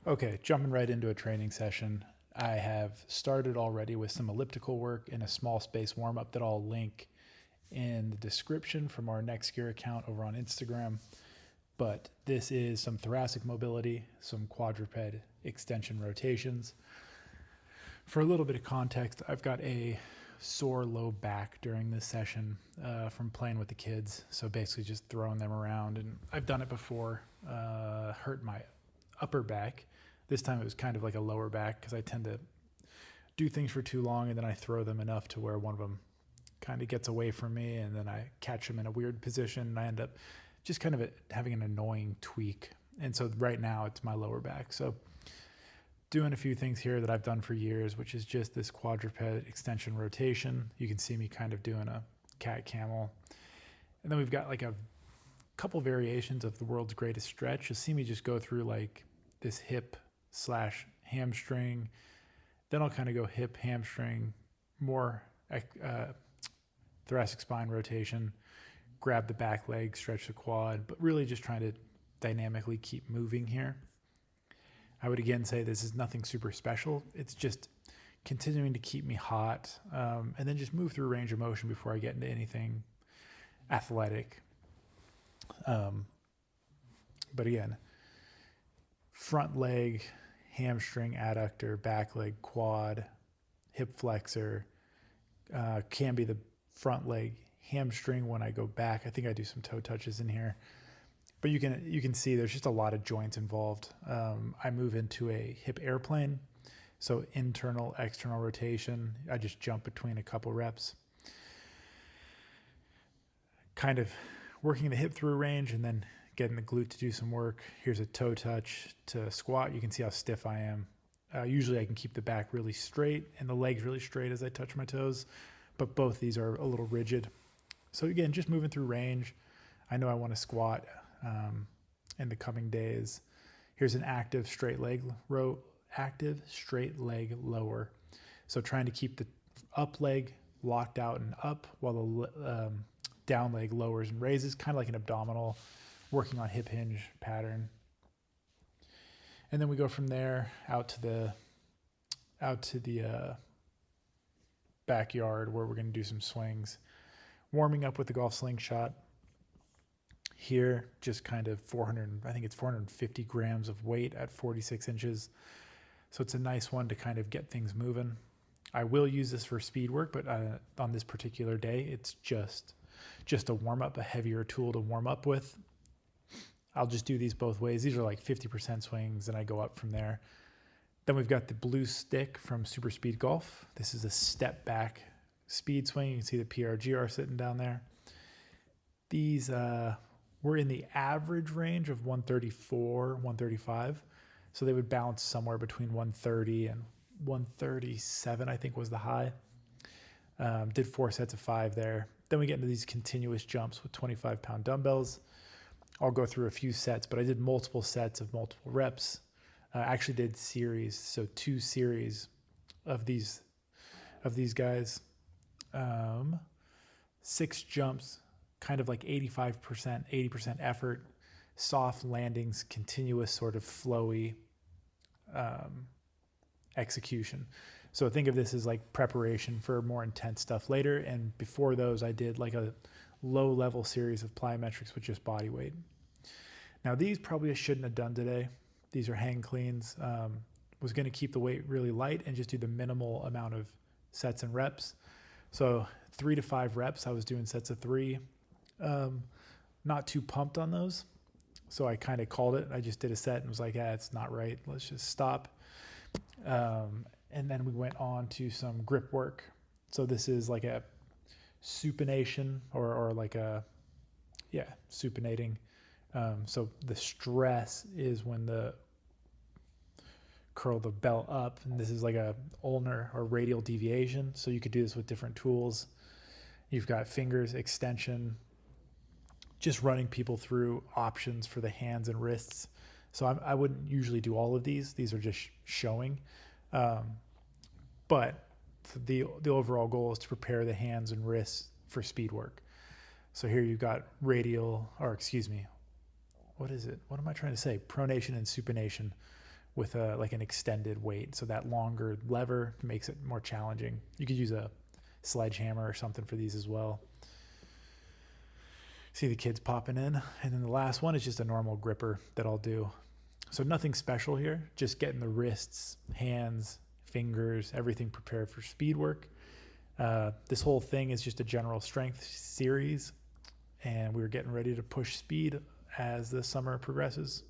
Okay, jumping right into a training session. I have started already with some elliptical work and a small space warm up that I'll link in the description from our Next Gear account over on Instagram. But this is some thoracic mobility, some quadruped extension rotations. For a little bit of context, I've got a sore low back during this session from playing with the kids. So basically just throwing them around. And I've done it before, hurt my upper back. This time it was kind of like a lower back because I tend to do things for too long and then I throw them enough to where one of them kind of gets away from me and then I catch them in a weird position and I end up just kind of having an annoying tweak. And so right now it's my lower back. So doing a few things here that I've done for years, which is just this quadruped extension rotation. You can see me kind of doing a cat camel. And then we've got like a couple variations of the world's greatest stretch. You'll see me just go through like this hip / hamstring. Then I'll kind of go hip, hamstring, more thoracic spine rotation, grab the back leg, stretch the quad, but really just trying to dynamically keep moving here. I would again say this is nothing super special. It's just continuing to keep me hot and then just move through range of motion before I get into anything athletic. But again, front leg, hamstring, adductor, back leg, quad, hip flexor, can be the front leg, hamstring when I go back. I think I do some toe touches in here. But you can see there's just a lot of joints involved. I move into a hip airplane. So internal, external rotation. I just jump between a couple reps. Kind of working the hip through range and then getting the glute to do some work. Here's a toe touch to squat. You can see how stiff I am. Usually I can keep the back really straight and the legs really straight as I touch my toes, but both these are a little rigid. So again, just moving through range. I know I want to squat in the coming days. Here's an active straight leg lower. So trying to keep the up leg locked out and up while the down leg lowers and raises, kind of like an abdominal, working on hip hinge pattern. And then we go from there out to the backyard where we're going to do some swings, warming up with the golf slingshot. Here, just kind of 450 grams of weight at 46 inches. So it's a nice one to kind of get things moving. I will use this for speed work, but on this particular day, it's just a warm up, a heavier tool to warm up with. I'll just do these both ways. These are like 50% swings and I go up from there. Then we've got the blue stick from Super Speed Golf. This is a step back speed swing. You can see the PRGR sitting down there. These were in the average range of 134, 135. So they would bounce somewhere between 130 and 137, I think was the high. Did 4 sets of 5 there. Then we get into these continuous jumps with 25-pound dumbbells. I'll go through a few sets, but I did multiple sets of multiple reps. I actually did series, so 2 series of these guys. 6 jumps, kind of like 85%, 80% effort, soft landings, continuous sort of flowy execution. So think of this as like preparation for more intense stuff later. And before those, I did like a low-level series of plyometrics with just body weight. Now these probably I shouldn't have done today. These are hang cleans. Was going to keep the weight really light and just do the minimal amount of sets and reps. So 3 to 5 reps, I was doing sets of 3. Not too pumped on those. So I kind of called it. I just did a set and was like, it's not right. Let's just stop. And then we went on to some grip work. So this is like a supination or like supinating. So the stress is when curl the belt up, and this is like a ulnar or radial deviation. So you could do this with different tools. You've got fingers, extension, just running people through options for the hands and wrists. So I wouldn't usually do all of these. These are just showing. But the overall goal is to prepare the hands and wrists for speed work. So here you've got what is it? What am I trying to say? Pronation and supination. with like an extended weight. So that longer lever makes it more challenging. You could use a sledgehammer or something for these as well. See the kids popping in. And then the last one is just a normal gripper that I'll do. So nothing special here, just getting the wrists, hands, fingers, everything prepared for speed work. This whole thing is just a general strength series, and we're getting ready to push speed as the summer progresses.